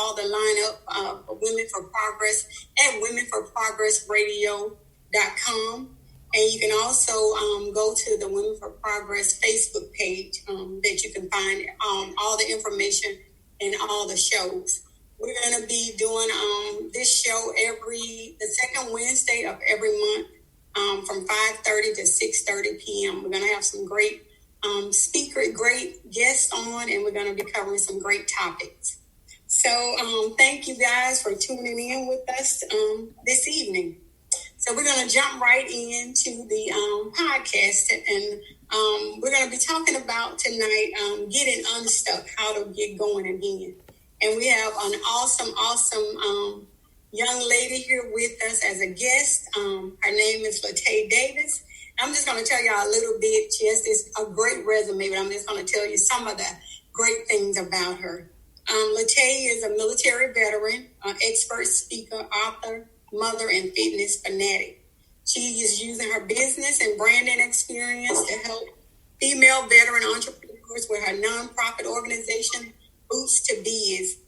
all the lineup of Women for Progress at womenforprogressradio.com. And you can also go to the Women for Progress Facebook page that you can find all the information and all the shows. We're going to be doing this show the second Wednesday of every month from 5:30 to 6:30 p.m. We're going to have some great great guests on, and we're going to be covering some great topics. So thank you guys for tuning in with us this evening. So we're going to jump right into the podcast, and we're going to be talking about tonight getting unstuck, how to get going again. And we have an awesome young lady here with us as a guest. Her name is Latay Davis. I'm just going to tell y'all a little bit. She has a great resume, but I'm just going to tell you some of the great things about her. Latay is a military veteran, expert speaker, author, mother, and fitness fanatic. She is using her business and branding experience to help female veteran entrepreneurs with her nonprofit organization, Boots to Biz.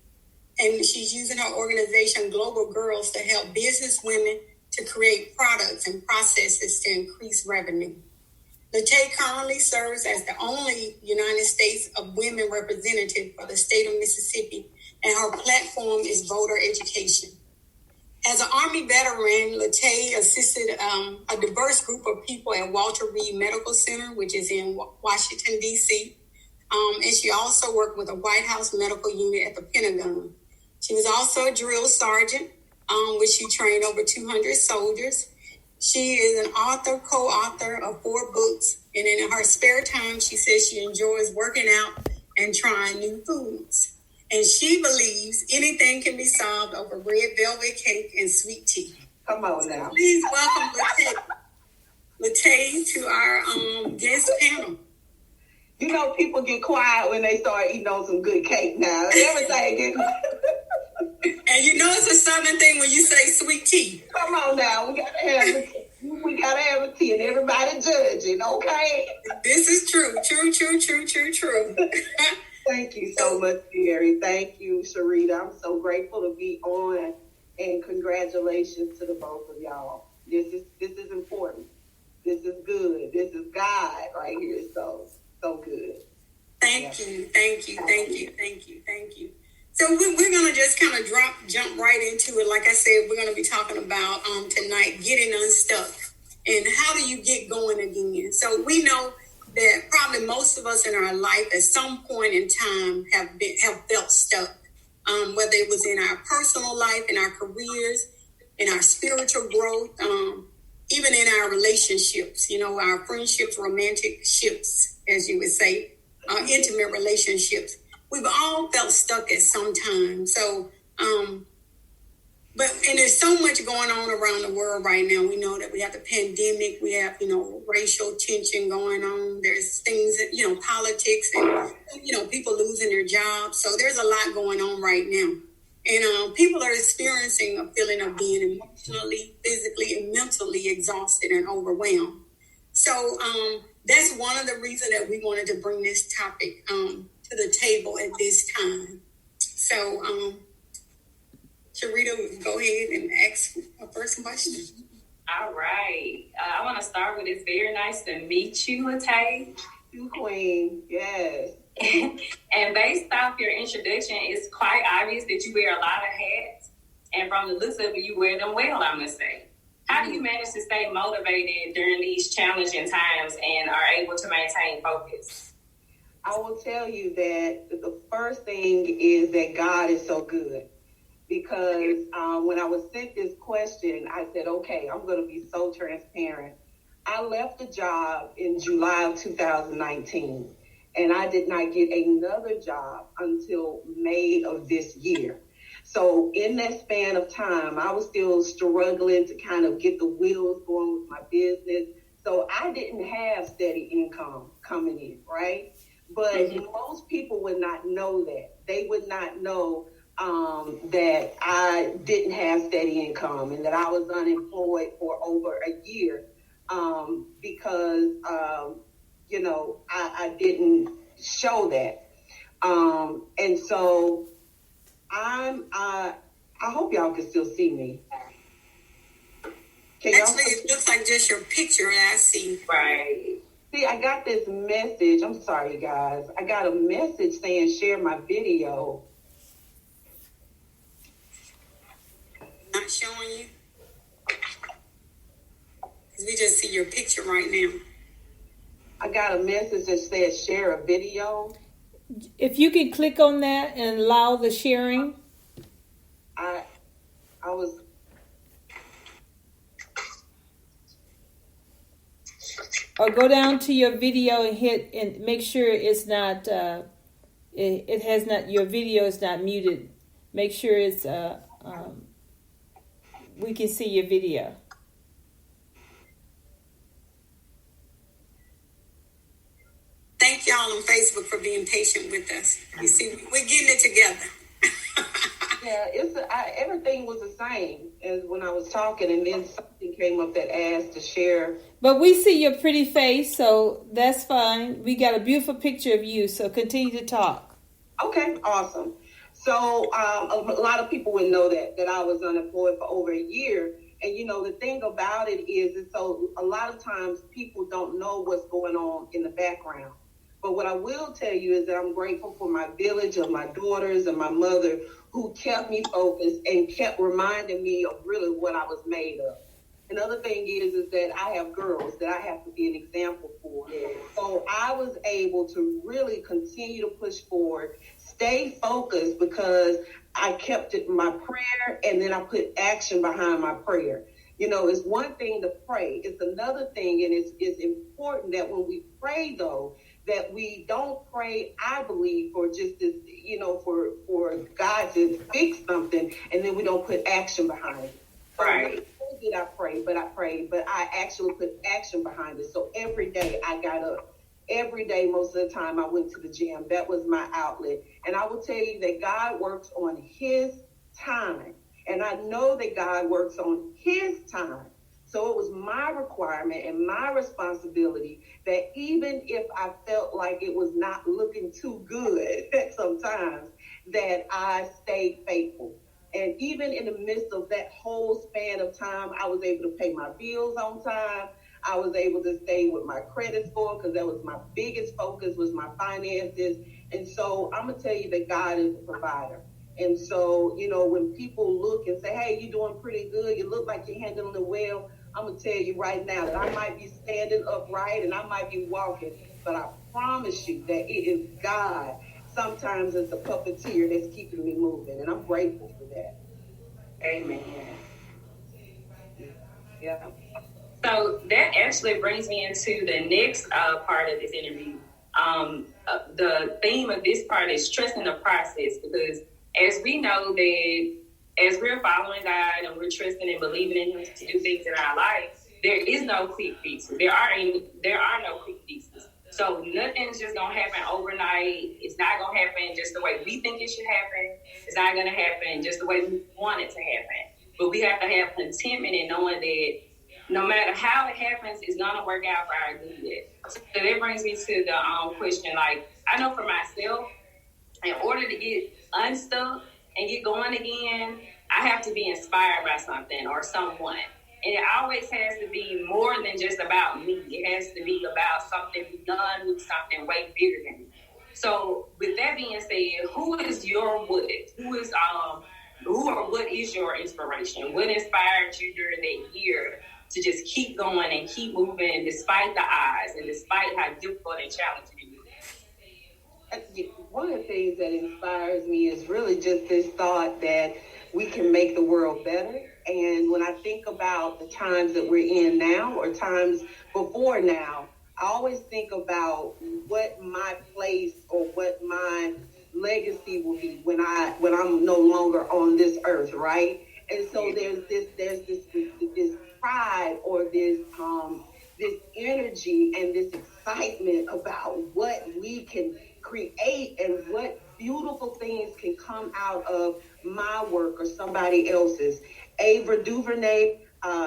And she's using her organization, Global Girls, to help business women to create products and processes to increase revenue. Latay currently serves as the only United States of Women representative for the state of Mississippi, and her platform is voter education. As an Army veteran, Latay assisted a diverse group of people at Walter Reed Medical Center, which is in Washington, D.C., and she also worked with a White House medical unit at the Pentagon. She was also a drill sergeant, which she trained over 200 soldiers. She is an author, co-author of 4 books, and in her spare time, she says she enjoys working out and trying new foods. And she believes anything can be solved over red velvet cake and sweet tea. Come on now. Please welcome Latay to our guest panel. You know, people get quiet when they start eating on some good cake now. Everything get quiet. And you know it's a Southern thing when you say sweet tea. Come on now. We gotta have a tea and everybody judging, okay? This is true. True. Thank you so much, Gary. Thank you, Sharita. I'm so grateful to be on, and congratulations to the both of y'all. This is important. This is good. This is God right here. So good. Thank you. So we're going to just kind of jump right into it. Like I said, we're going to be talking about tonight getting unstuck and how do you get going again. So we know that probably most of us in our life at some point in time have felt stuck, whether it was in our personal life, in our careers, in our spiritual growth, even in our relationships, our friendships, romantic ships, as you would say, intimate relationships. We've all felt stuck at some time. So, and there's so much going on around the world right now. We know that we have the pandemic, we have, racial tension going on. There's things that, politics and, people losing their jobs. So there's a lot going on right now. And people are experiencing a feeling of being emotionally, physically, and mentally exhausted and overwhelmed. So that's one of the reasons that we wanted to bring this topic to the table at this time. So, Sharita, go ahead and ask a first question. All right. I want to start with it's very nice to meet you, Latay. You queen, yes. And based off your introduction, it's quite obvious that you wear a lot of hats. And from the looks of it, you wear them well, I must say. How do you manage to stay motivated during these challenging times and are able to maintain focus? I will tell you that the first thing is that God is so good. Because when I was sent this question, I said, okay, I'm going to be so transparent. I left the job in July of 2019, and I did not get another job until May of this year. So in that span of time, I was still struggling to kind of get the wheels going with my business. So I didn't have steady income coming in, right? But most people would not know that. They would not know that I didn't have steady income and that I was unemployed for over a year because, I didn't show that. And so I I hope y'all can still see me. Actually, it looks like just your picture that I see. Right. See, I got this message. I'm sorry, you guys. I got a message saying share my video. Not showing you? Because we just see your picture right now. I got a message that says share a video. If you could click on that and allow the sharing. I was... Or go down to your video and hit and make sure it's not. It has not. Your video is not muted. Make sure it's. We can see your video. Thank y'all on Facebook for being patient with us. You see, we're getting it together. Yeah, everything was the same as when I was talking, and then something came up that asked to share. But we see your pretty face, so that's fine. We got a beautiful picture of you, so continue to talk. Okay, awesome. So a lot of people would know that I was unemployed for over a year. And, you know, the thing about it is so a lot of times people don't know what's going on in the background. But what I will tell you is that I'm grateful for my village of my daughters and my mother who kept me focused and kept reminding me of really what I was made of. Another thing is that I have girls that I have to be an example for. So I was able to really continue to push forward, stay focused because I kept it my prayer and then I put action behind my prayer. You know, it's one thing to pray. It's another thing, and it's important that when we pray, though, that we don't pray, I believe, for just this, you know, for God to fix something, and then we don't put action behind it. Right. So did I pray, but I actually put action behind it. So every day I got up. Every day, most of the time, I went to the gym. That was my outlet. And I will tell you that God works on his time. And I know that God works on his time. So it was my requirement and my responsibility that even if I felt like it was not looking too good sometimes, that I stayed faithful. And even in the midst of that whole span of time, I was able to pay my bills on time. I was able to stay with my credit score because that was my biggest focus, was my finances. And so I'm going to tell you that God is a provider. And so, you know, when people look and say, hey, you're doing pretty good, you look like you're handling it well, I'm going to tell you right now that I might be standing upright and I might be walking, but I promise you that it is God. Sometimes it's a puppeteer that's keeping me moving, and I'm grateful for that. Amen. Yeah. So that actually brings me into the next part of this interview. The theme of this part is trusting the process, because as we know that as we're following God and we're trusting and believing in Him to do things in our life, there is no quick fixes. There are no quick fixes. So nothing's just gonna happen overnight. It's not gonna happen just the way we think it should happen. It's not gonna happen just the way we want it to happen. But we have to have contentment in knowing that no matter how it happens, it's gonna work out for our good. So that brings me to the question. Like, I know for myself, in order to get unstuck and get going again, I have to be inspired by something or someone. And it always has to be more than just about me. It has to be about something done with something way bigger than me. So with that being said, who is your what? Who or what is your inspiration? What inspired you during that year to just keep going and keep moving despite the odds and despite how difficult and challenging it is? One of the things that inspires me is really just this thought that we can make the world better. And when I think about the times that we're in now or times before now, I always think about what my place or what my legacy will be when I'm no longer on this earth, right? And so there's this pride or this energy and this excitement about what we can create and what beautiful things can come out of my work or somebody else's. Ava DuVernay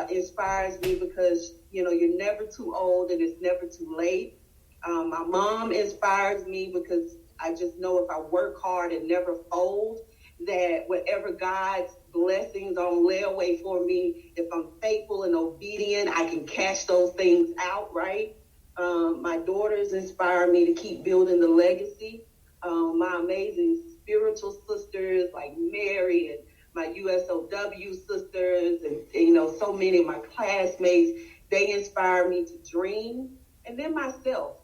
inspires me because, you know, you're never too old and it's never too late. My mom inspires me because I just know if I work hard and never fold, that whatever God's blessings on layaway for me, if I'm faithful and obedient, I can cash those things out, right? My daughters inspire me to keep building the legacy. My amazing spiritual sisters like Mary and my USOW sisters and so many of my classmates, they inspire me to dream. And then myself,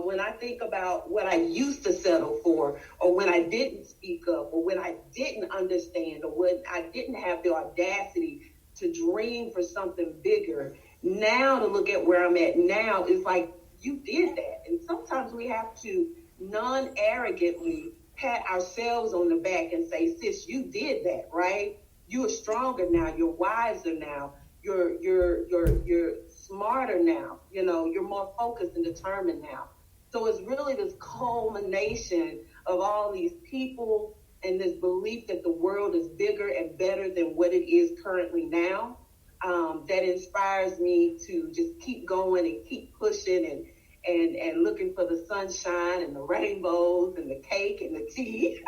when I think about what I used to settle for, or when I didn't speak up, or when I didn't understand, or when I didn't have the audacity to dream for something bigger, now to look at where I'm at now is like, you did that. And sometimes we have to non-arrogantly pat ourselves on the back and say, sis, you did that, right? You are stronger now. You're wiser now. You're smarter now. You're more focused and determined now. So it's really this culmination of all these people and this belief that the world is bigger and better than what it is currently now, that inspires me to just keep going and keep pushing and looking for the sunshine and the rainbows and the cake and the tea.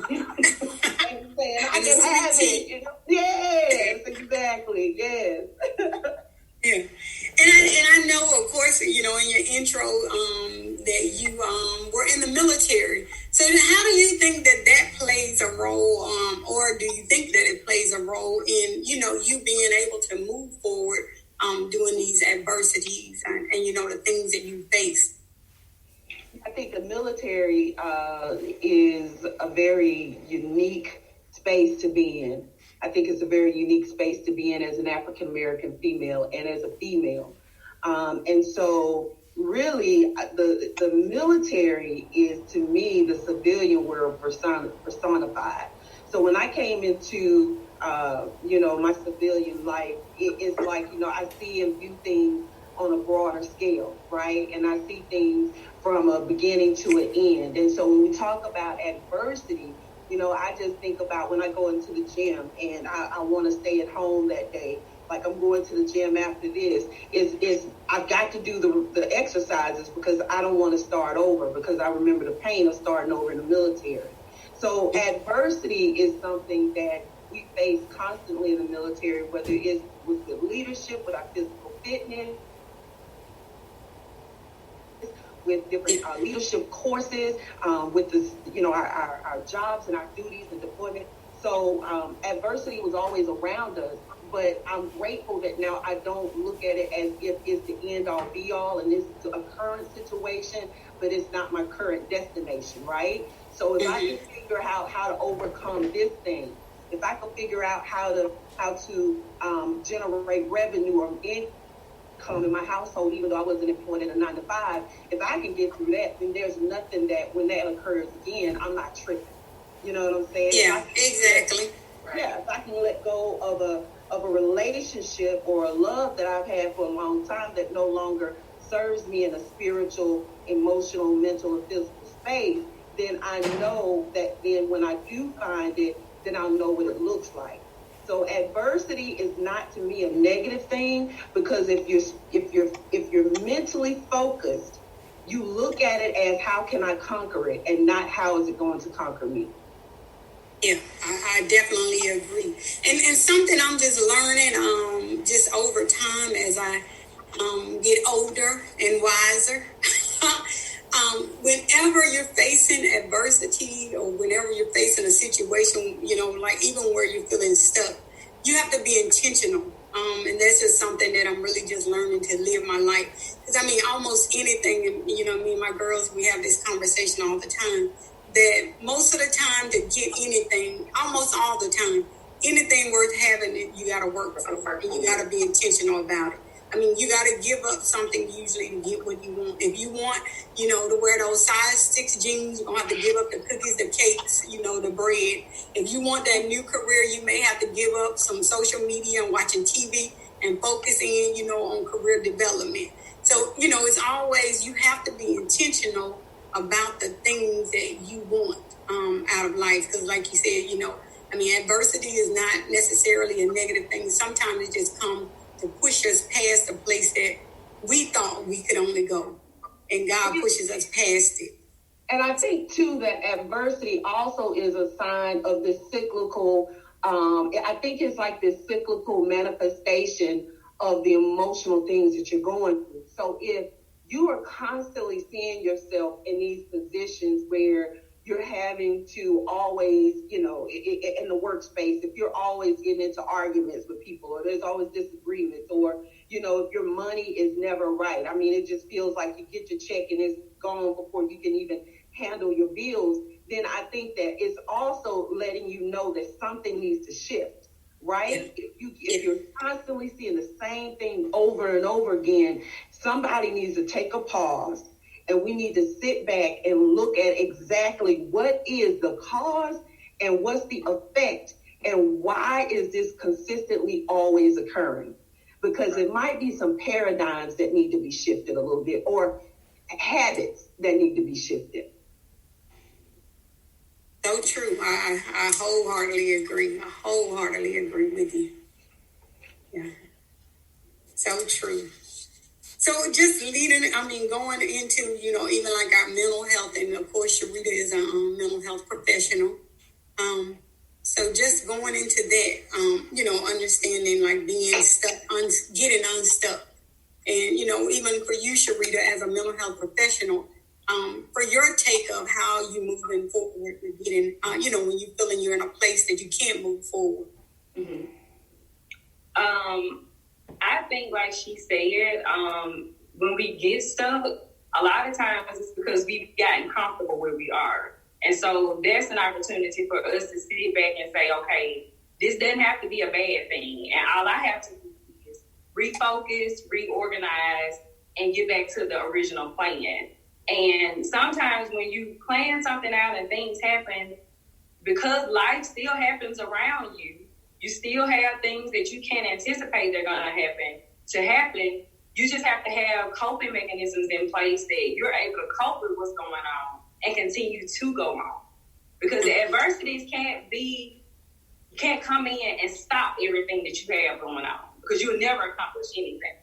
And saying, I can have it. Yes, exactly. Yes. Yeah. And I know, of course, in your intro, that you were in the military. So how do you think that plays a role, or do you think that it plays a role in, you being able to move forward doing these adversities and the things that you face? I think the military is a very unique space to be in. I think it's a very unique space to be in as an African-American female and as a female. And so really the military is, to me, the civilian world personified. So when I came into my civilian life, it's like, I see and view things on a broader scale, right? And I see things from a beginning to an end. And so when we talk about adversity, I just think about when I go into the gym and I want to stay at home that day, like I'm going to the gym after this, is I've got to do the exercises because I don't want to start over, because I remember the pain of starting over in the military. So adversity is something that we face constantly in the military, whether it's with the leadership, with our physical fitness, with different leadership courses, with this, our jobs and our duties and deployment. So adversity was always around us, but I'm grateful that now I don't look at it as if it's the end all be all and this is a current situation, but it's not my current destination, right? So if I can figure out how to overcome this thing, if I can figure out how to generate revenue or income in my household, even though I wasn't employed in a 9-to-5, if I can get through that, then there's nothing that when that occurs again, I'm not tripping. You know what I'm saying? Yeah, exactly. Yeah, if I can let go of a relationship or a love that I've had for a long time that no longer serves me in a spiritual, emotional, mental, and physical space, then I know that then when I do find it, then I'll know what it looks like. So adversity is not to me a negative thing, because if you're mentally focused, you look at it as how can I conquer it and not how is it going to conquer me. Yeah, I definitely agree. And something I'm just learning just over time as I get older and wiser. Whenever you're facing adversity or whenever you're facing a situation, like even where you're feeling stuck, you have to be intentional. And that's just something that I'm really just learning to live my life. Because almost anything, and me and my girls, we have this conversation all the time, that most of the time to get anything, almost all the time, anything worth having, you got to work for it, and you got to be intentional about it. You got to give up something usually to get what you want. If you want, to wear those size 6 jeans, you're going to have to give up the cookies, the cakes, the bread. If you want that new career, you may have to give up some social media and watching TV and focus in, on career development. So, it's always, you have to be intentional about the things that you want out of life. Because like you said, adversity is not necessarily a negative thing. Sometimes it just comes to push us past the place that we thought we could only go. And God pushes us past it. And I think, too, that adversity also is a sign of the cyclical, I think it's like this cyclical manifestation of the emotional things that you're going through. So if you are constantly seeing yourself in these positions where you're having to always, in the workspace, if you're always getting into arguments with people, or there's always disagreements, or, if your money is never right. I mean, it just feels like you get your check and it's gone before you can even handle your bills. Then I think that it's also letting you know that something needs to shift, right? If you're constantly seeing the same thing over and over again, somebody needs to take a pause. And we need to sit back and look at exactly what is the cause and what's the effect and why is this consistently always occurring? Because it might be some paradigms that need to be shifted a little bit, or habits that need to be shifted. So true. I wholeheartedly agree. I wholeheartedly agree with you. Yeah. So true. So just going into, even like our mental health, and of course, Sharita is a mental health professional. So just going into that, understanding like being stuck, getting unstuck. And, even for you, Sharita, as a mental health professional, for your take of how you moving forward with getting, when you feeling you're in a place that you can't move forward. Mm-hmm. I think, like she said, when we get stuck, a lot of times it's because we've gotten comfortable where we are. And so there's an opportunity for us to sit back and say, okay, this doesn't have to be a bad thing. And all I have to do is refocus, reorganize, and get back to the original plan. And sometimes when you plan something out and things happen, because life still happens around you, you still have things that you can't anticipate they're going to happen. You just have to have coping mechanisms in place that you're able to cope with what's going on and continue to go on. Because the adversities can't come in and stop everything that you have going on, because you'll never accomplish anything.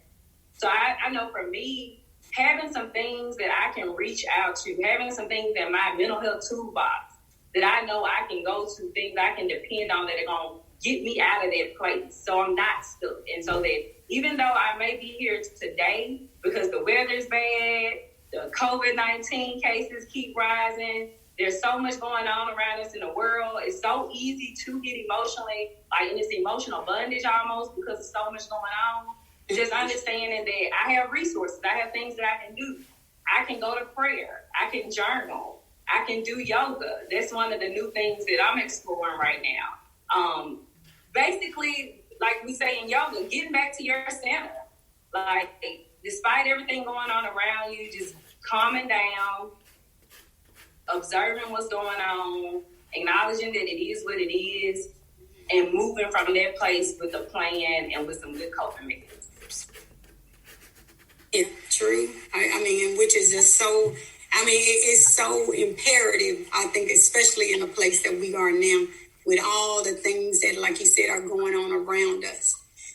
So I know for me, having some things that I can reach out to, having some things in my mental health toolbox that I know I can go to, things I can depend on that are going to get me out of that place so I'm not stuck. And so that even though I may be here today because the weather's bad, the COVID-19 cases keep rising, there's so much going on around us in the world. It's so easy to get emotionally, like in this emotional bondage almost, because there's so much going on. Just understanding that I have resources. I have things that I can do. I can go to prayer. I can journal. I can do yoga. That's one of the new things that I'm exploring right now. Basically, like we say in yoga, getting back to your center. Like, despite everything going on around you, just calming down, observing what's going on, acknowledging that it is what it is, and moving from that place with a plan and with some good coping mechanisms. Yeah, true. I mean, which is just so, it's so imperative, I think, especially in the place that we are now, with all the things that, like you said, are going on around us.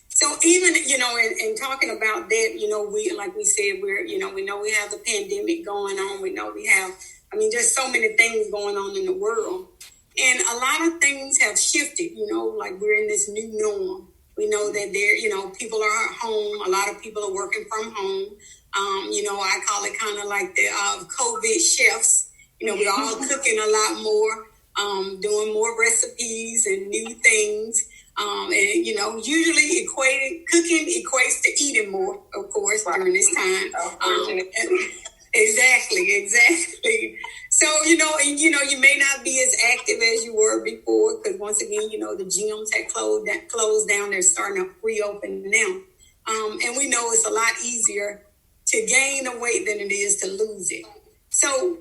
So even, in talking about that, we, like we said, we know we have the pandemic going on. We know we have, just so many things going on in the world. And a lot of things have shifted, like we're in this new norm. We know that people are at home. A lot of people are working from home. I call it kind of like the COVID chefs. We're all cooking a lot more. Doing more recipes and new things. Usually cooking equates to eating more, of course, during this time. Exactly. So, you may not be as active as you were before, because once again, the gyms had closed down. They're starting to reopen now. And we know it's a lot easier to gain the weight than it is to lose it. So,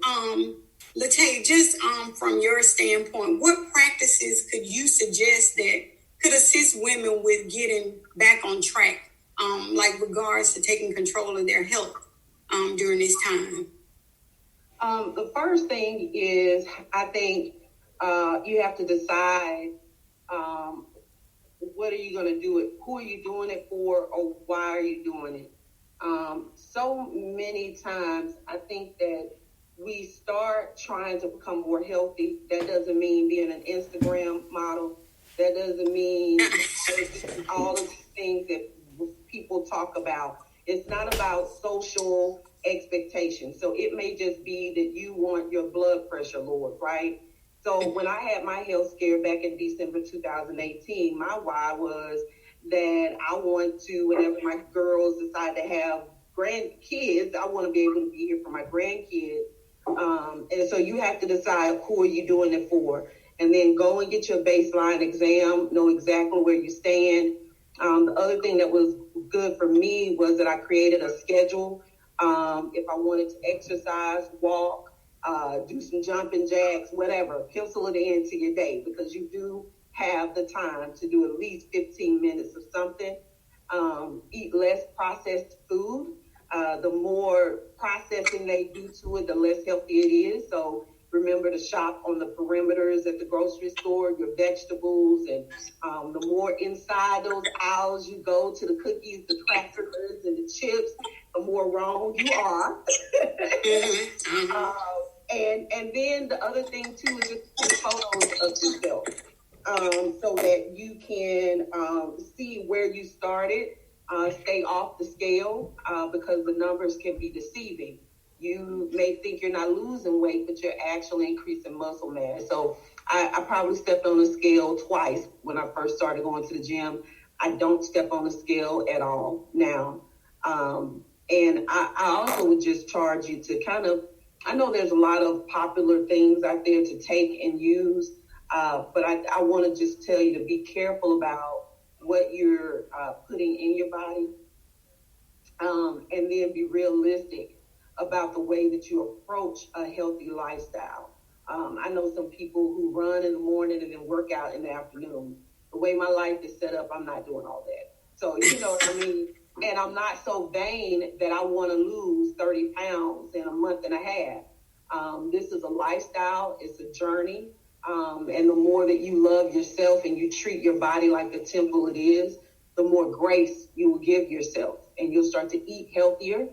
Latay, just from your standpoint, what practices could you suggest that could assist women with getting back on track, like regards to taking control of their health during this time? The first thing is, I think you have to decide what are you going to do it, who are you doing it for, or why are you doing it? So many times, I think that we start trying to become more healthy, that doesn't mean being an Instagram model. That doesn't mean all of the things that people talk about. It's not about social expectations. So it may just be that you want your blood pressure lowered, right? So when I had my health scare back in December 2018, my why was that I want to, whenever my girls decide to have grandkids, I want to be able to be here for my grandkids. And so you have to decide who are you doing it for. And then go and get your baseline exam, know exactly where you stand. The other thing that was good for me was that I created a schedule. If I wanted to exercise, walk, do some jumping jacks, whatever, pencil it into your day, because you do have the time to do at least 15 minutes of something. Eat less processed food. The more processing they do to it, the less healthy it is. So remember to shop on the perimeters at the grocery store, your vegetables, and the more inside those aisles you go to the cookies, the crackers, and the chips, the more wrong you are. And then the other thing too is just take photos of yourself, so that you can see where you started. Stay off the scale, because the numbers can be deceiving. You may think you're not losing weight, but you're actually increasing muscle mass. So I probably stepped on the scale twice when I first started going to the gym. I don't step on the scale at all now. And I also would just charge you to I know there's a lot of popular things out there to take and use, but I want to just tell you to be careful about what you're putting in your body, and then be realistic about the way that you approach a healthy lifestyle. I know some people who run in the morning and then work out in the afternoon. The way my life is set up, I'm not doing all that. So, you know what I mean? And I'm not so vain that I want to lose 30 pounds in a month and a half. This is a lifestyle. It's a journey. And the more that you love yourself and you treat your body like the temple it is, the more grace you will give yourself, and you'll start to eat healthier.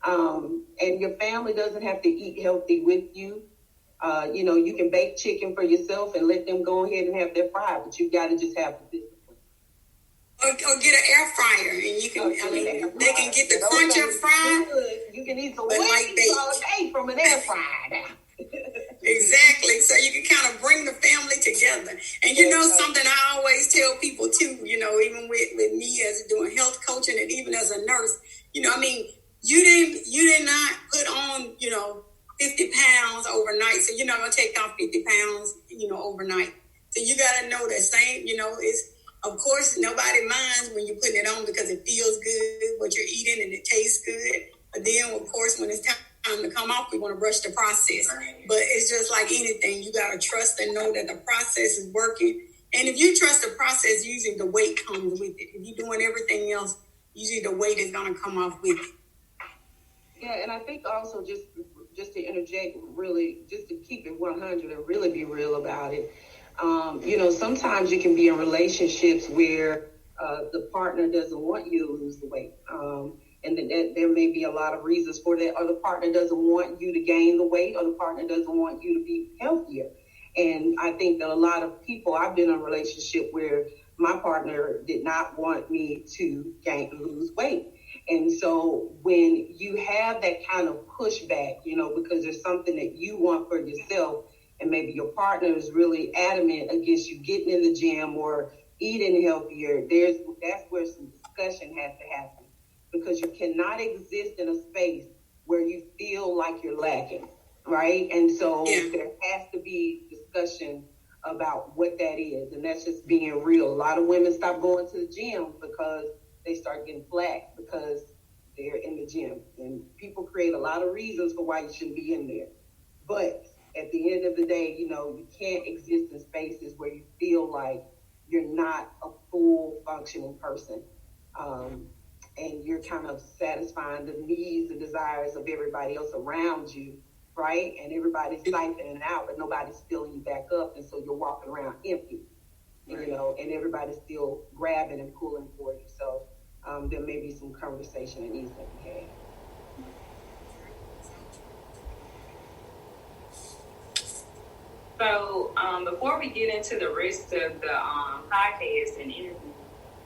And your family doesn't have to eat healthy with you. You know, you can bake chicken for yourself and let them go ahead and have their fry, but you got to just have the discipline. Or get an air fryer, and you can. They can get the crunch up fry. You can eat the wings all day from an air fryer now. Exactly. So you can kind of bring the family together. And you know something I always tell people too, you know, even with me as doing health coaching and even as a nurse, you know, I mean, you did not put on, 50 pounds overnight. So you're not going to take off 50 pounds, overnight. So you got to know that same, it's, of course, nobody minds when you're putting it on because it feels good, what you're eating, and it tastes good. But then, of course, when it's time to come off, we want to rush the process. But it's just like anything. You got to trust and know that the process is working. And if you trust the process, usually the weight comes with it. If you're doing everything else, usually the weight is going to come off with it. Yeah, and I think also just to interject, really, just to keep it 100 and really be real about it. Sometimes you can be in relationships where the partner doesn't want you to lose the weight. And there may be a lot of reasons for that. Or the partner doesn't want you to gain the weight, or the partner doesn't want you to be healthier. And I think that a lot of people, I've been in a relationship where my partner did not want me to lose weight. And so when you have that kind of pushback, because there's something that you want for yourself, and maybe your partner is really adamant against you getting in the gym or eating healthier, that's where some discussion has to happen, because you cannot exist in a space where you feel like you're lacking, right? And so there has to be discussion about what that is, and that's just being real. A lot of women stop going to the gym because they start getting flack because they're in the gym, and people create a lot of reasons for why you shouldn't be in there. But at the end of the day, you can't exist in spaces where you feel like you're not a full functioning person. And you're kind of satisfying the needs and desires of everybody else around you, right? And everybody's siphoning out, but nobody's filling you back up. And so you're walking around empty, right. And everybody's still grabbing and pulling for you. So there may be some conversation that needs to be had. So before we get into the rest of the podcast and interview,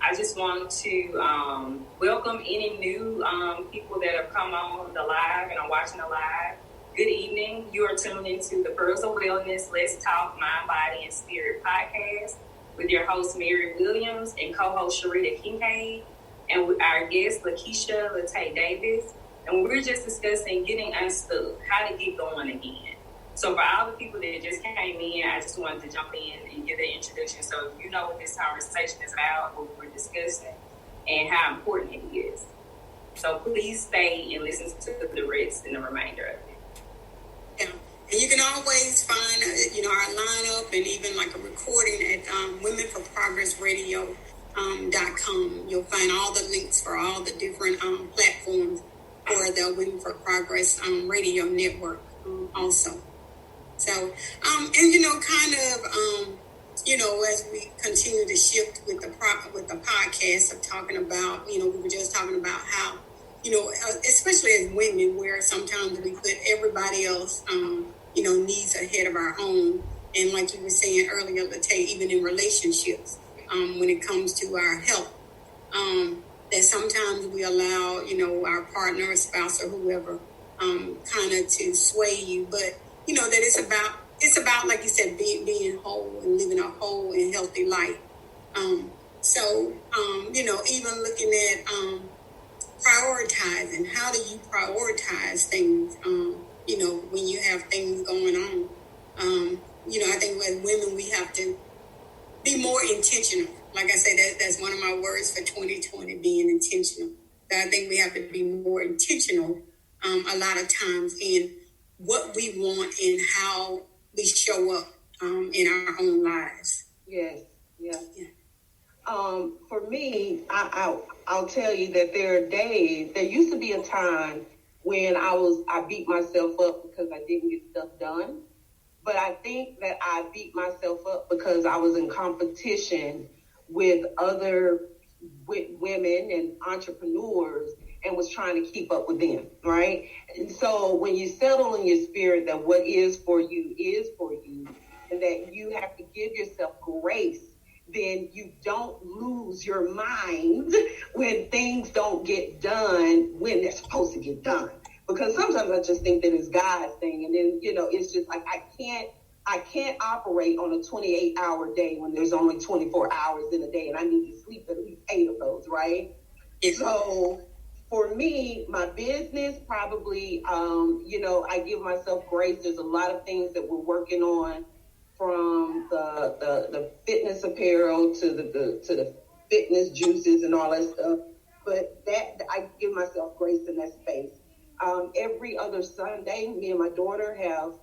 I just want to welcome any new people that have come on the live and are watching the live. Good evening. You are tuned into the Pearls of Wellness Let's Talk Mind, Body, and Spirit podcast with your host, Mary Williams, and co-host, Sharita Kincaid, and with our guest, Lakeisha Latay Davis. And we're just discussing getting unstuck, how to get going again. So for all the people that just came in, I just wanted to jump in and give the introduction so you know what this conversation is about, what we're discussing, and how important it is. So please stay and listen to the rest and the remainder of it. Yeah. And you can always find, our lineup and even like a recording at womenforprogressradio.com. You'll find all the links for all the different platforms for the Women for Progress radio network also. So, as we continue to shift with the podcast of talking about, we were just talking about how, especially as women, where sometimes we put everybody else, needs ahead of our own. And like you were saying earlier, Latay, even in relationships, when it comes to our health, that sometimes we allow, our partner or spouse or whoever, kind of to sway you. But, that it's about, like you said, being whole and living a whole and healthy life. Even looking at prioritizing, how do you prioritize things, when you have things going on? I think as women, we have to be more intentional. Like I said, that's one of my words for 2020, being intentional. So I think we have to be more intentional a lot of times in what we want and how we show up in our own lives. Yes, yeah. For me, I'll tell you that there used to be a time when I beat myself up because I didn't get stuff done. But I think that I beat myself up because I was in competition with other women and entrepreneurs and was trying to keep up with them, right? And so when you settle in your spirit that what is for you, and that you have to give yourself grace, then you don't lose your mind when things don't get done when they're supposed to get done. Because sometimes I just think that it's God's thing. And then, it's just like I can't operate on a 28-hour day when there's only 24 hours in a day and I need to sleep at least 8 of those, right? Yeah. So for me, my business probably, I give myself grace. There's a lot of things that we're working on, from the fitness apparel to the fitness juices and all that stuff. But that I give myself grace in that space. Every other Sunday, me and my daughters have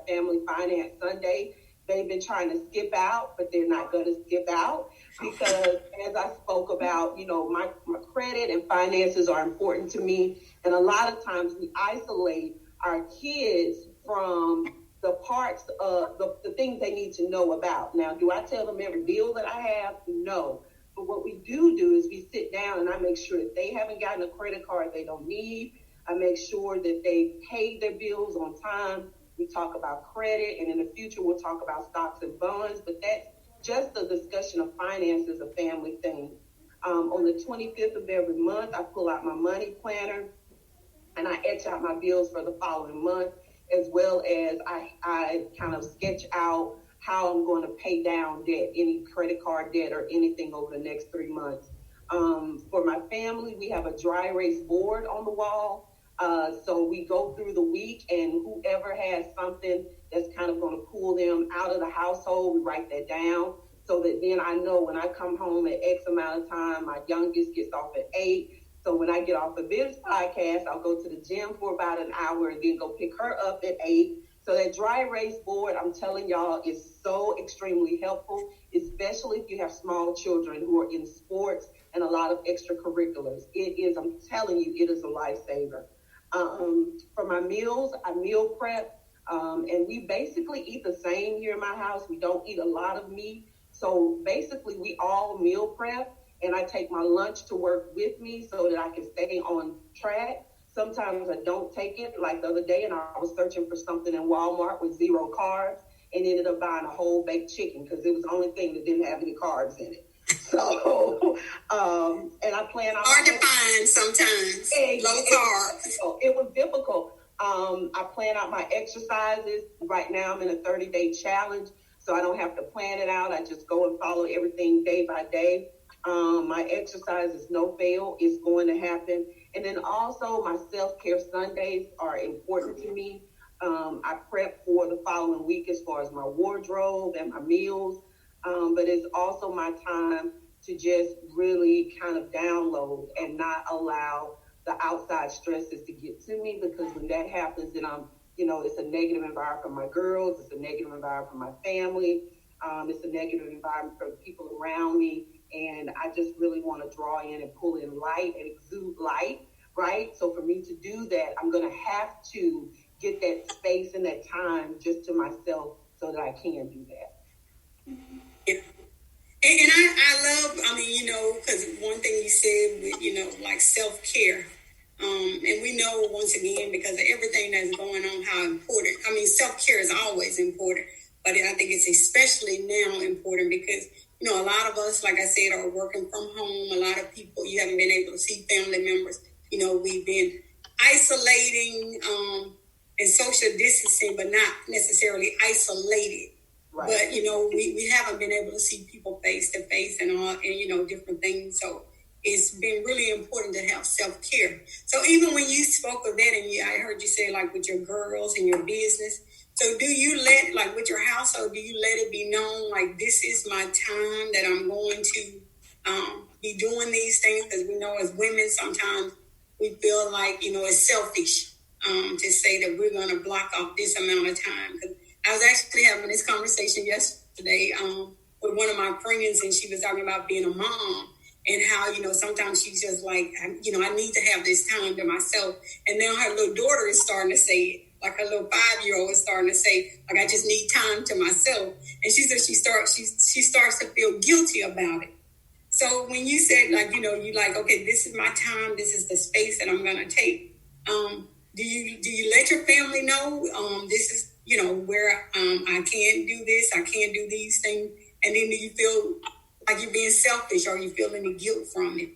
Family Finance Sunday. They've been trying to skip out, but they're not going to skip out because, as I spoke about, my credit and finances are important to me. And a lot of times we isolate our kids from the parts of the things they need to know about. Now, do I tell them every bill that I have? No. But what we do is we sit down and I make sure that they haven't gotten a credit card they don't need. I make sure that they pay their bills on time. We talk about credit, and in the future, we'll talk about stocks and bonds, but that's just the discussion of finance is a family thing. On the 25th of every month, I pull out my money planner, and I etch out my bills for the following month, as well as I kind of sketch out how I'm going to pay down debt, any credit card debt or anything over the next 3 months. For my family, we have a dry erase board on the wall. So we go through the week, and whoever has something that's kind of going to pull them out of the household, we write that down so that then I know when I come home at X amount of time, my youngest gets off at 8. So when I get off of this podcast, I'll go to the gym for about an hour and then go pick her up at 8. So that dry erase board, I'm telling y'all, is so extremely helpful, especially if you have small children who are in sports and a lot of extracurriculars. I'm telling you, it is a lifesaver. For my meals, I meal prep, and we basically eat the same here in my house. We don't eat a lot of meat. So basically, we all meal prep, and I take my lunch to work with me so that I can stay on track. Sometimes I don't take it, like the other day, and I was searching for something in Walmart with 0 carbs, and ended up buying a whole baked chicken because it was the only thing that didn't have any carbs in it. So, and I plan on hard to find sometimes. Low carb. It was difficult. I plan out my exercises. Right now, I'm in a 30-day challenge, so I don't have to plan it out. I just go and follow everything day by day. My exercise is no fail. It's going to happen. And then also my self-care Sundays are important to me. I prep for the following week as far as my wardrobe and my meals. But it's also my time to just really kind of download and not allow the outside stresses to get to me, because when that happens, then it's a negative environment for my girls, it's a negative environment for my family, it's a negative environment for the people around me, and I just really want to draw in and pull in light and exude light, right? So for me to do that, I'm going to have to get that space and that time just to myself so that I can do that. Yeah. And I love, because one thing you said with, like self-care. And we know once again, because of everything that's going on, how important, self-care is always important, but I think it's especially now important because, a lot of us, like I said, are working from home. A lot of people, you haven't been able to see family members. We've been isolating and social distancing, but not necessarily isolated. Right. But, we haven't been able to see people face to face and all, and, different things. So it's been really important to have self-care. So even when you spoke of that, and I heard you say, like, with your girls and your business, so do you with your household, do you let it be known, like, this is my time that I'm going to be doing these things? Because we know as women, sometimes we feel like, it's selfish to say that we're going to block off this amount of time. Because I was actually having this conversation yesterday with one of my friends, and she was talking about being a mom and how, sometimes she's just like, I need to have this time to myself. And then her little daughter is starting to say it. Like her little 5-year-old is starting to say, like, I just need time to myself. And she said she starts to feel guilty about it. So when you said, like, you like, okay, this is my time, this is the space that I'm going to take. Do you let your family know this is, where I can't do this, I can't do these things? And then do you feel like you're being selfish, or you feel any guilt from it?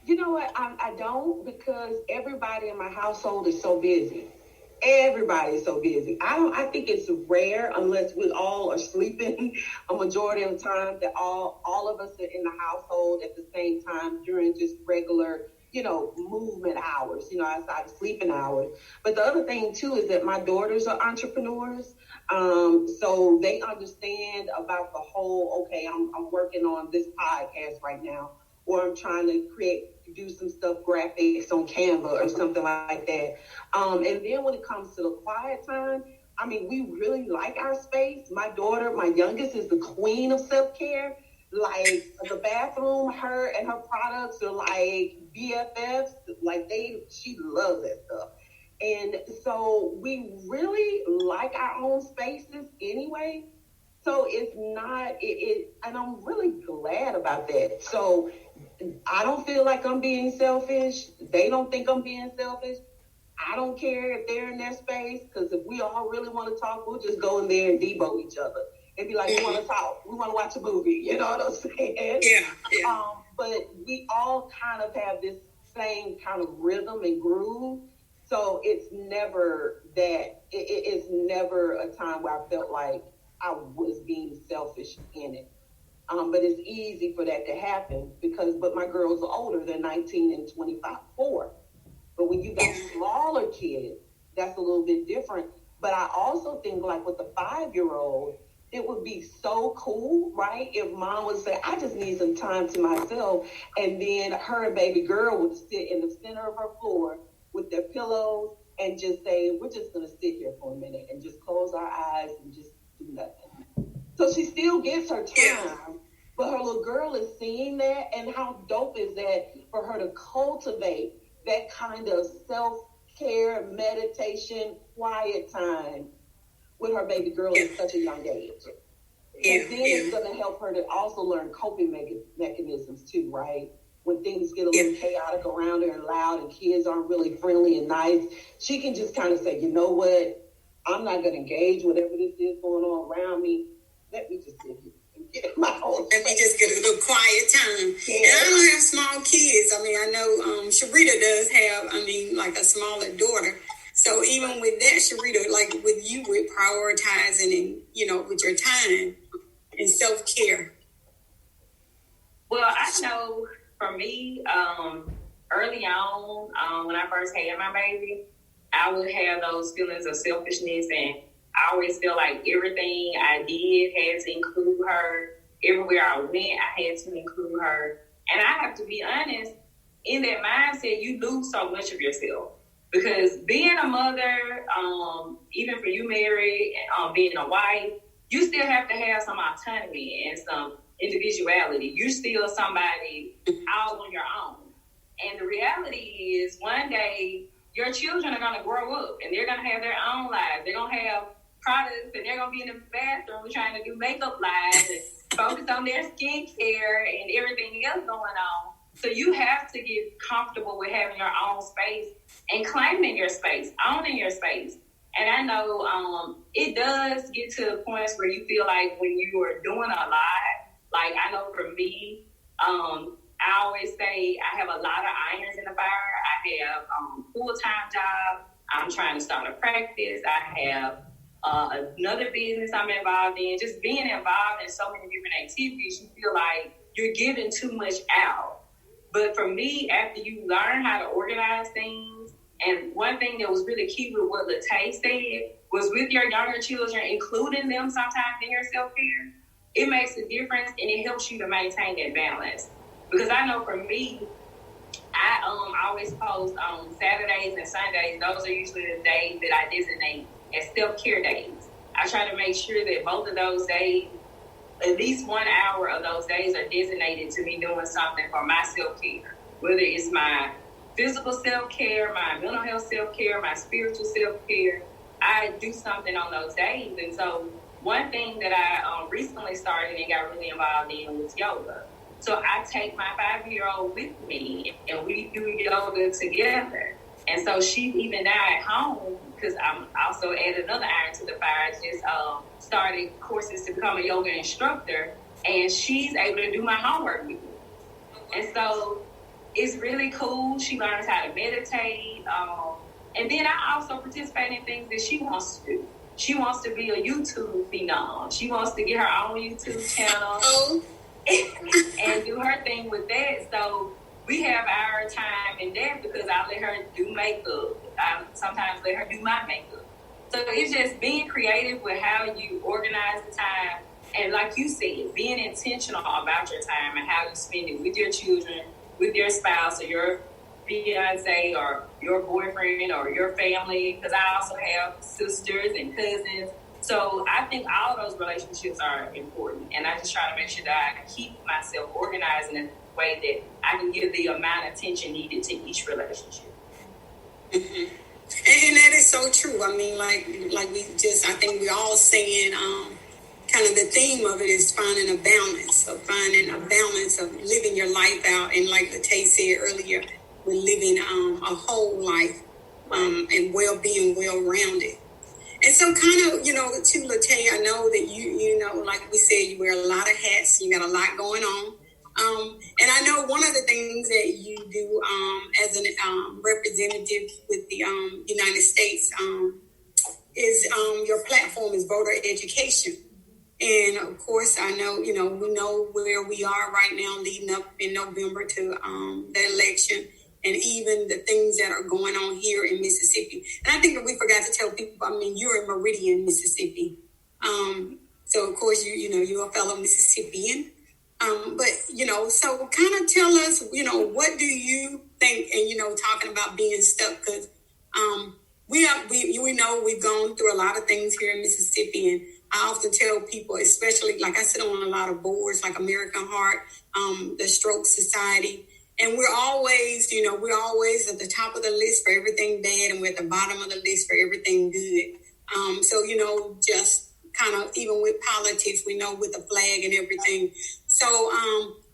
You know what? I don't, because everybody in my household is so busy. Everybody is so busy. I think it's rare, unless we all are sleeping a majority of the time, that all of us are in the household at the same time during just regular, movement hours, outside of sleeping hours. But the other thing too is that my daughters are entrepreneurs. So they understand about the whole, okay, I'm working on this podcast right now, or I'm trying to do some stuff, graphics on Canva or something like that. And then when it comes to the quiet time, we really like our space. My daughter, my youngest, is the queen of self-care. Like the bathroom, her and her products are like BFFs. Like she loves that stuff. And so we really like our own spaces anyway. So it's not, and I'm really glad about that. So I don't feel like I'm being selfish. They don't think I'm being selfish. I don't care if they're in their space, because if we all really want to talk, we'll just go in there and debo each other and be like, we want to talk. We want to watch a movie. You know what I'm saying? Yeah. But we all kind of have this same kind of rhythm and groove. So it's never that, it's never a time where I felt like I was being selfish in it. But it's easy for that to happen but my girls are older, they're 19 and 24. But when you got smaller kids, that's a little bit different. But I also think, like with the 5-year-old, it would be so cool, right? If mom would say, I just need some time to myself. And then her and baby girl would sit in the center of her floor with their pillows and just say, we're just going to sit here for a minute and just close our eyes and just do nothing. So she still gets her time, but her little girl is seeing that. And how dope is that for her to cultivate that kind of self-care, meditation, quiet time with her baby girl at such a young age. And then it's going to help her to also learn coping mechanisms too, right? When things get a little chaotic around her and loud and kids aren't really friendly and nice, she can just kind of say, you know what? I'm not going to engage whatever this is going on around me. Let me just sit here and get my own. Let me just get a little quiet time. Yeah. And I don't have small kids. I mean, I know Sharita does have, like a smaller daughter. So even with that, Sharita, like with you, with prioritizing and, with your time and self-care. Well, I know for me, early on, when I first had my baby, I would have those feelings of selfishness, and I always feel like everything I did had to include her. Everywhere I went, I had to include her. And I have to be honest, in that mindset, you lose so much of yourself. Because being a mother, even for you, Mary, being a wife, you still have to have some autonomy and some individuality. You're still somebody all on your own. And the reality is, one day, your children are going to grow up and they're going to have their own lives. They're going to have products and they're going to be in the bathroom trying to do makeup lives and focus on their skincare and everything else going on. So you have to get comfortable with having your own space and claiming your space, owning your space. And I know it does get to points where you feel like when you are doing a lot, like I know for me, I always say I have a lot of irons in the fire. I have a full-time job. I'm trying to start a practice. I have another business I'm involved in. Just being involved in so many different activities, you feel like you're giving too much out. But for me, after you learn how to organize things, and one thing that was really key with what Latay said was with your younger children, including them sometimes in your self-care, it makes a difference and it helps you to maintain that balance. Because I know for me, I always post on Saturdays and Sundays. Those are usually the days that I designate as self-care days. I try to make sure that both of those days, at least 1 hour of those days are designated to me doing something for my self-care. Whether it's my physical self-care, my mental health self-care, my spiritual self-care, I do something on those days. And so one thing that I recently started and got really involved in was yoga. So I take my 5-year-old with me and we do yoga together. And so she's even now at home, because I'm also added another iron to the fire. I just started courses to become a yoga instructor, and she's able to do my homework with me. And so it's really cool. She learns how to meditate. And then I also participate in things that she wants to do. She wants to be a YouTube phenom. She wants to get her own YouTube channel and do her thing with that. So we have our time in that because I let her do makeup. I sometimes let her do my makeup. So it's just being creative with how you organize the time. And like you said, being intentional about your time and how you spend it with your children, with your spouse or your fiance or your boyfriend or your family. Because I also have sisters and cousins. So I think all of those relationships are important. And I just try to make sure that I keep myself organized in a way that I can give the amount of attention needed to each relationship. Mm-hmm. And that is so true. I mean, like I think we're all saying, kind of the theme of it is finding a balance. So finding a balance of living your life out. And like Latay said earlier, we're living a whole life and well-being, well-rounded. And so kind of, to Latay, I know that you like we said, you wear a lot of hats. You got a lot going on. And I know one of the things that you do as an representative with the United States is your platform is voter education. And of course, I know, we know where we are right now leading up in November to the election and even the things that are going on here in Mississippi. And I think that we forgot to tell people, you're in Meridian, Mississippi. So of course, you're a fellow Mississippian. But, so kind of tell us, what do you think, and, talking about being stuck, because we know we've gone through a lot of things here in Mississippi, and I often tell people, especially, like I sit on a lot of boards, like American Heart, the Stroke Society, and we're always at the top of the list for everything bad, and we're at the bottom of the list for everything good. So, just kind of even with politics, we know with the flag and everything. So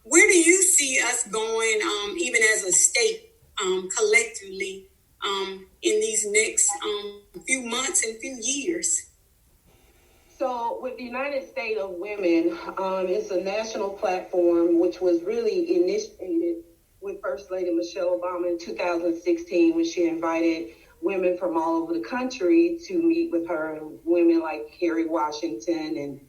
where do you see us going, even as a state, collectively, in these next few months and few years. So with the United States of Women, it's a national platform which was really initiated with First Lady Michelle Obama in 2016 when she invited women from all over the country to meet with her, and women like Kerry Washington and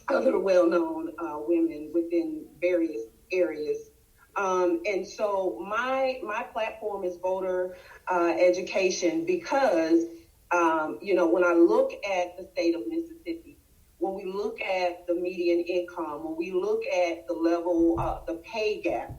other well-known women within various areas. And so my platform is voter education because, when I look at the state of Mississippi, when we look at the median income, when we look at the level, the pay gap,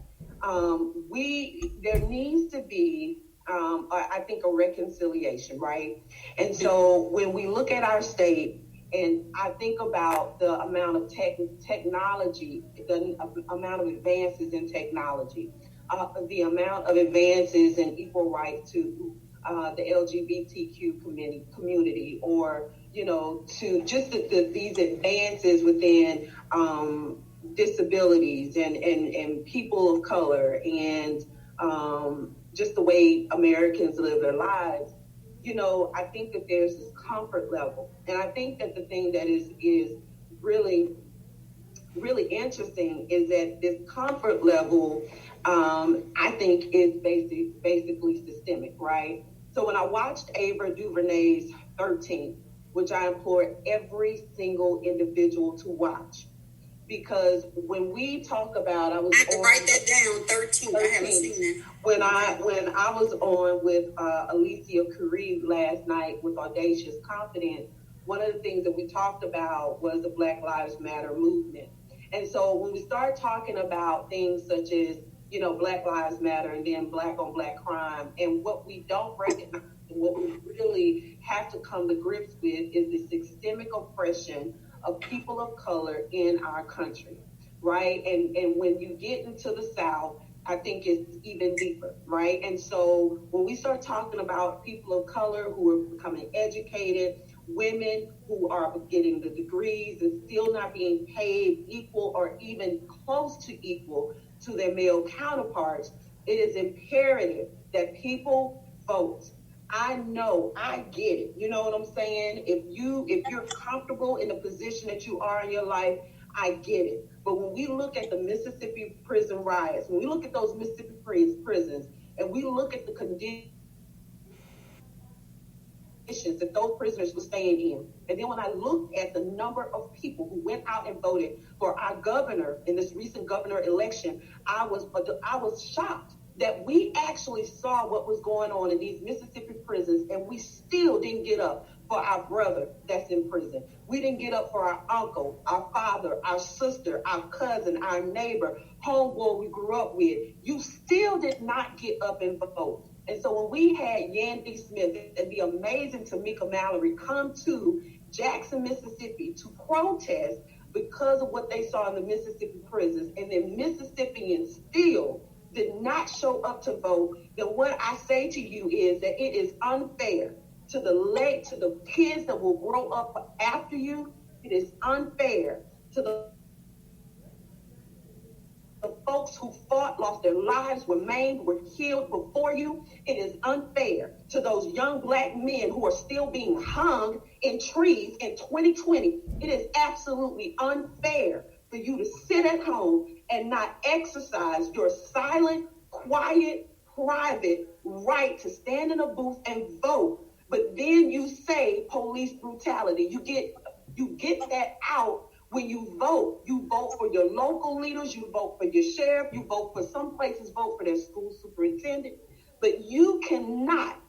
there needs to be, I think, a reconciliation, right? And so when we look at our state, and I think about the amount of technology, the amount of advances in technology, the amount of advances in equal rights to the LGBTQ community, or, to just these advances within disabilities and people of color, and just the way Americans live their lives. I think that there's this comfort level. And I think that the thing that is really, really interesting is that this comfort level, I think, is basically systemic, right? So when I watched Ava DuVernay's 13, which I implore every single individual to watch, because when we talk about, I have to write that down. 13. I haven't seen that. When I was on with Alicia Curry last night with Audacious Confidence, one of the things that we talked about was the Black Lives Matter movement. And so when we start talking about things such as, Black Lives Matter and then Black on Black crime, and what we don't recognize and what we really have to come to grips with is the systemic oppression of people of color in our country, right? And when you get into the South, I think it's even deeper, right? And so when we start talking about people of color who are becoming educated, women who are getting the degrees and still not being paid equal or even close to equal to their male counterparts, it is imperative that people vote. I know, I get it. You know what I'm saying? If you're comfortable in the position that you are in your life, I get it. But when we look at the Mississippi prison riots, when we look at those Mississippi prisons, and we look at the conditions that those prisoners were staying in, and then when I look at the number of people who went out and voted for our governor in this recent governor election, I was shocked that we actually saw what was going on in these Mississippi prisons, and we still didn't get up for our brother that's in prison. We didn't get up for our uncle, our father, our sister, our cousin, our neighbor, homeboy we grew up with. You still did not get up and vote. And so when we had Yandy Smith and the amazing Tamika Mallory come to Jackson, Mississippi to protest because of what they saw in the Mississippi prisons, and then Mississippians still did not show up to vote, then what I say to you is that it is unfair to the kids that will grow up after you. It is unfair to the folks who fought, lost their lives, were maimed, were killed before you. It is unfair to those young Black men who are still being hung in trees in 2020. It is absolutely unfair for you to sit at home and not exercise your silent, quiet, private right to stand in a booth and vote. But then you say police brutality. You get that out when you vote. You vote for your local leaders, you vote for your sheriff, you vote for some places, vote for their school superintendent. But you cannot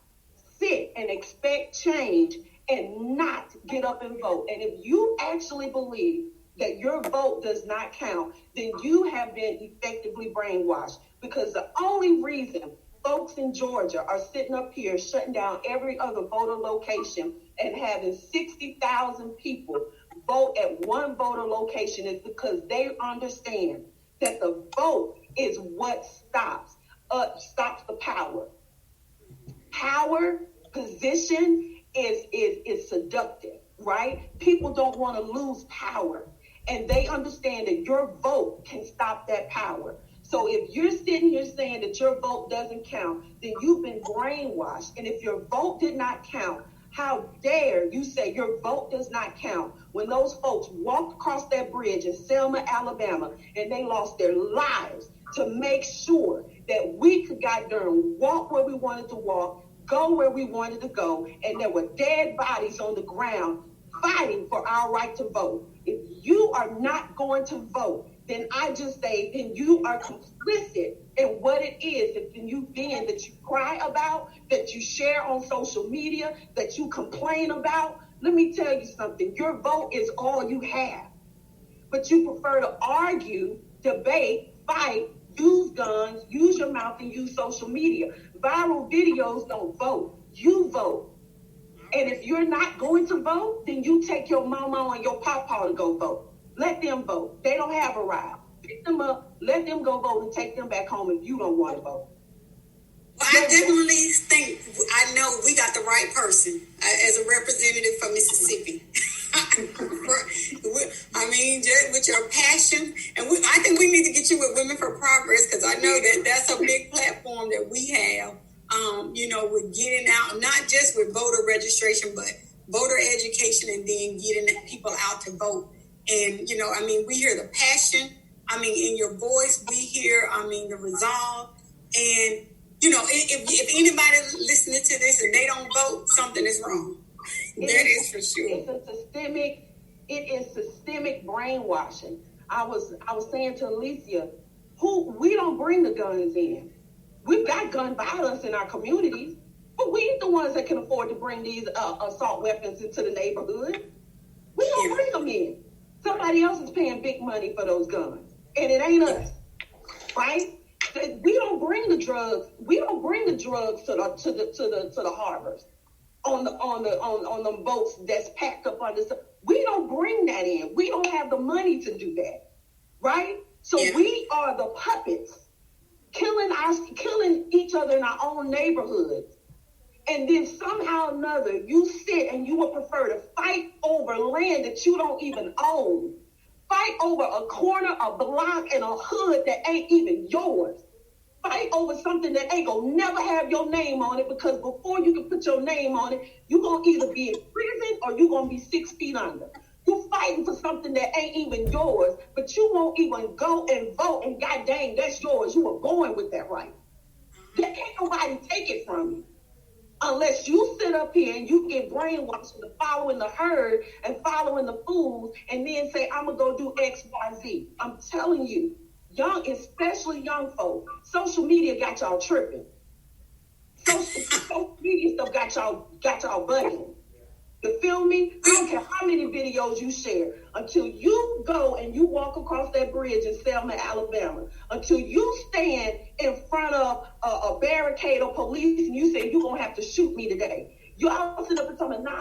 sit and expect change and not get up and vote. And if you actually believe that your vote does not count, then you have been effectively brainwashed. Because the only reason folks in Georgia are sitting up here shutting down every other voter location and having 60,000 people vote at one voter location is because they understand that the vote is what stops the power. Power, position is seductive, right? People don't want to lose power, and they understand that your vote can stop that power. So So if you're sitting here saying that your vote doesn't count, then you've been brainwashed. And if your vote did not count, how dare you say your vote does not count when those folks walked across that bridge in Selma, Alabama, and they lost their lives to make sure that we could get there and walk where we wanted to walk, go where we wanted to go, and there were dead bodies on the ground fighting for our right to vote. If you are not going to vote, then I just say, then you are complicit in what it is that you cry about, that you share on social media, that you complain about. Let me tell you something. Your vote is all you have. But you prefer to argue, debate, fight, use guns, use your mouth, and use social media. Viral videos don't vote. You vote. And if you're not going to vote, then you take your mama and your papa to go vote. Let them vote. They don't have a right. Pick them up, let them go vote, and take them back home if you don't want to vote. Well, I definitely think, I know we got the right person as a representative for Mississippi. I mean, just with your passion, and I think we need to get you with Women for Progress, because I know that that's a big platform that we have. With getting out, not just with voter registration, but voter education, and then getting people out to vote. And we hear the passion. In your voice, we hear, the resolve. And if anybody listening to this and they don't vote, something is wrong. That is for sure. It is systemic brainwashing. I was saying to Alicia, we don't bring the guns in. We've got gun violence in our communities, but we ain't the ones that can afford to bring these assault weapons into the neighborhood. We don't bring them in. Somebody else is paying big money for those guns, and it ain't us, right? We don't bring the drugs. We don't bring the drugs to the harbors on the boats that's packed up on this. We don't bring that in. We don't have the money to do that, right? So we are the puppets, killing each other in our own neighborhoods. And then somehow or another, you sit and you would prefer to fight over land that you don't even own. Fight over a corner, a block, and a hood that ain't even yours. Fight over something that ain't gonna never have your name on it, because before you can put your name on it, you're gonna either be in prison or you're gonna be 6 feet under. You're fighting for something that ain't even yours, but you won't even go and vote, and god dang, that's yours. You were born with that right. Can't nobody take it from you. Unless you sit up here and you get brainwashed into following the herd and following the fools, and then say, I'm going to go do X, Y, Z. I'm telling you, especially young folk, social media got y'all tripping. Social media stuff got y'all bugging. You feel me? I don't care how many videos you share. Until you go and you walk across that bridge in Selma, Alabama, until you stand in front of a barricade of police and you say, you're going to have to shoot me today. Y'all sit up and tell me, no,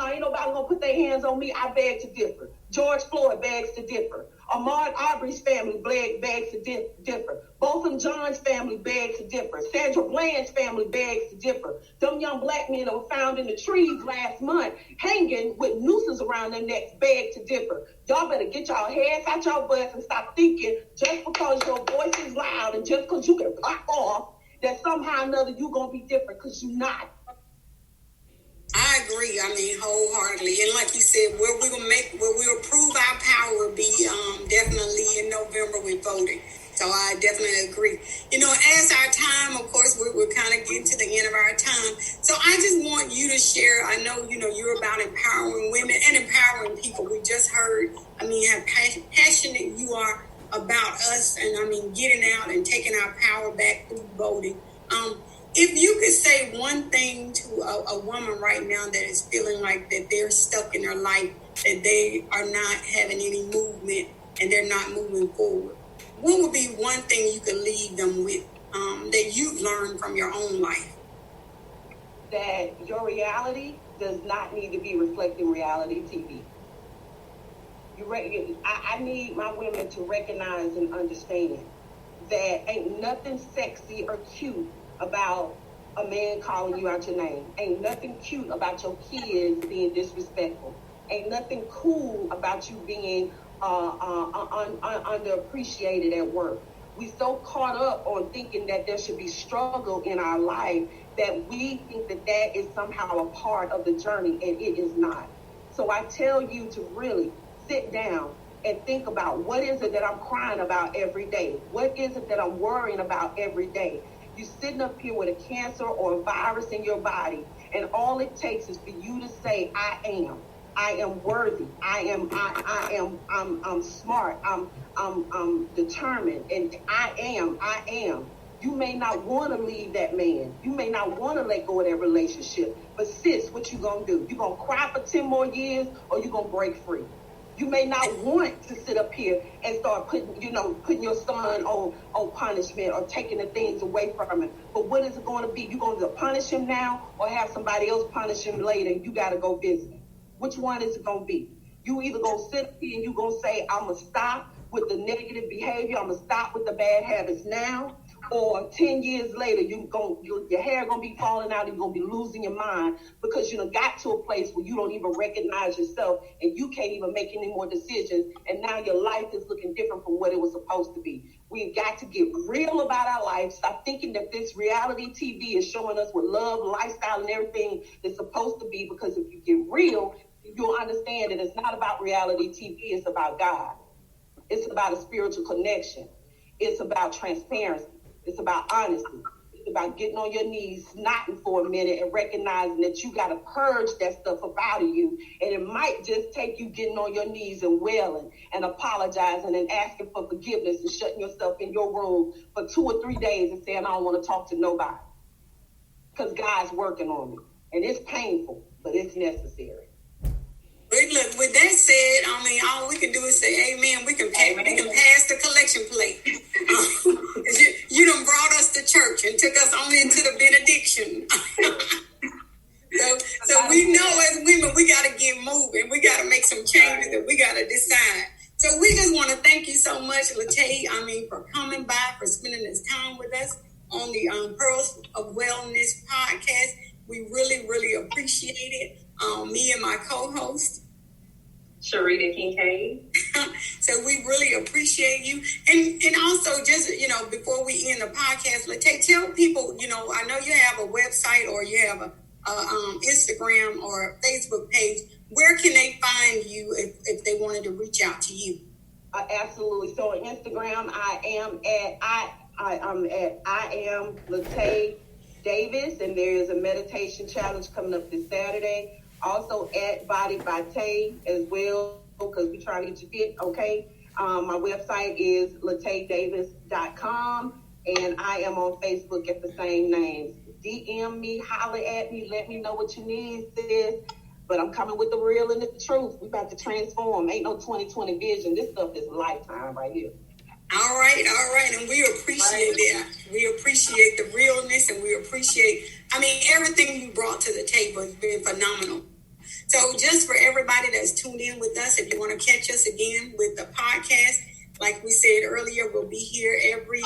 ain't nobody going to put their hands on me. I beg to differ. George Floyd begs to differ. Ahmaud Arbery's family begs to differ. Botham Jean's family begs to differ. Sandra Bland's family begs to differ. Them young black men that were found in the trees last month hanging with nooses around their necks beg to differ. Y'all better get y'all heads out y'all butts and stop thinking just because your voice is loud and just because you can pop off that somehow or another you're going to be different, because you're not. I agree. Wholeheartedly. And like you said, where we'll prove our power will be definitely in November with voting. So I definitely agree. As our time, of course, we're kind of getting to the end of our time. So I just want you to share. I know, you're about empowering women and empowering people. We just heard, how passionate you are about us and, getting out and taking our power back through voting. If you could say one thing to a woman right now that is feeling like that they're stuck in their life, that they are not having any movement and they're not moving forward, what would be one thing you could leave them with that you've learned from your own life? That your reality does not need to be reflecting reality TV. I need my women to recognize and understand that ain't nothing sexy or cute about a man calling you out your name. Ain't nothing cute about your kids being disrespectful. Ain't nothing cool about you being underappreciated at work. We so caught up on thinking that there should be struggle in our life that we think that that is somehow a part of the journey, and it is not. So I tell you to really sit down and think about, what is it that I'm crying about every day? What is it that I'm worrying about every day? You're sitting up here with a cancer or a virus in your body, and all it takes is for you to say, I am worthy. I'm smart. I'm determined, and I am. You may not want to leave that man. You may not want to let go of that relationship. But sis, what you gonna do? You gonna cry for 10 more years, or you gonna break free? You may not want to sit up here and start putting your son on punishment or taking the things away from him. But what is it going to be? You going to punish him now, or have somebody else punish him later, and you got to go visit him? Which one is it going to be? You either going to sit here and you going to say, I'm going to stop with the negative behavior, I'm going to stop with the bad habits now, or 10 years later, your hair going to be falling out and you're going to be losing your mind because you done got to a place where you don't even recognize yourself and you can't even make any more decisions, and now your life is looking different from what it was supposed to be. We've got to get real about our life. Stop thinking that this reality TV is showing us what love, lifestyle, and everything is supposed to be, because if you get real, you'll understand that it's not about reality TV, it's about God. It's about a spiritual connection. It's about transparency. It's about honesty. It's about getting on your knees, snotting for a minute, and recognizing that you got to purge that stuff up out of you. And it might just take you getting on your knees and wailing and apologizing and asking for forgiveness and shutting yourself in your room for 2 or 3 days and saying, I don't want to talk to nobody. Because God's working on me. And it's painful, but it's necessary. But look, with that said, I mean, all we can do is say amen. We can pass the collection plate. You done brought us to church and took us on into the benediction. so we know as women, we got to get moving. We got to make some changes and we got to decide. So we just want to thank you so much, Latay, for coming by, for spending this time with us on the Pearls of Wellness podcast. We really, really appreciate it. Me and my co-host, Sharita Kincaid. So we really appreciate you. And also, just, before we end the podcast, let's tell people, I know you have a website or you have a Instagram or Facebook page. Where can they find you if they wanted to reach out to you? Absolutely. So on Instagram, I'm at I am Latay Davis, and there is a meditation challenge coming up this Saturday. Also at Body by Tay as well, because we're trying to get you fit, okay? My website is lataydavis.com, and I am on Facebook at the same name. DM me, holler at me, let me know what you need, sis. But I'm coming with the real and the truth. We about to transform. Ain't no 2020 vision. This stuff is a lifetime right here. All right. And we appreciate that. We appreciate the realness, and we appreciate, everything you brought to the table has been phenomenal. So just for everybody that's tuned in with us, if you want to catch us again with the podcast, like we said earlier, we'll be here every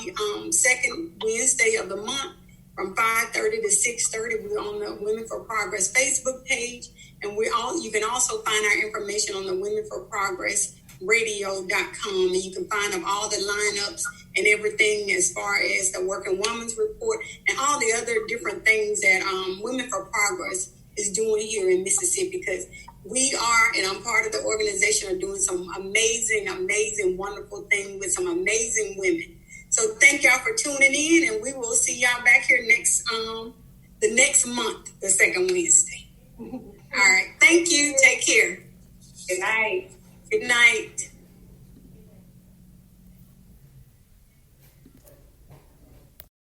second Wednesday of the month from 5:30 to 6:30. We're on the Women for Progress Facebook page, and you can also find our information on the Women for Progress radio.com, and you can find up all the lineups and everything as far as the Working Woman's Report and all the other different things that Women for Progress is doing here in Mississippi, because we are, and I'm part of the organization, are doing some amazing, wonderful things with some amazing women. So thank y'all for tuning in, and we will see y'all back here the next month, the second Wednesday. All right. Thank you. Take care. Good night. Good night.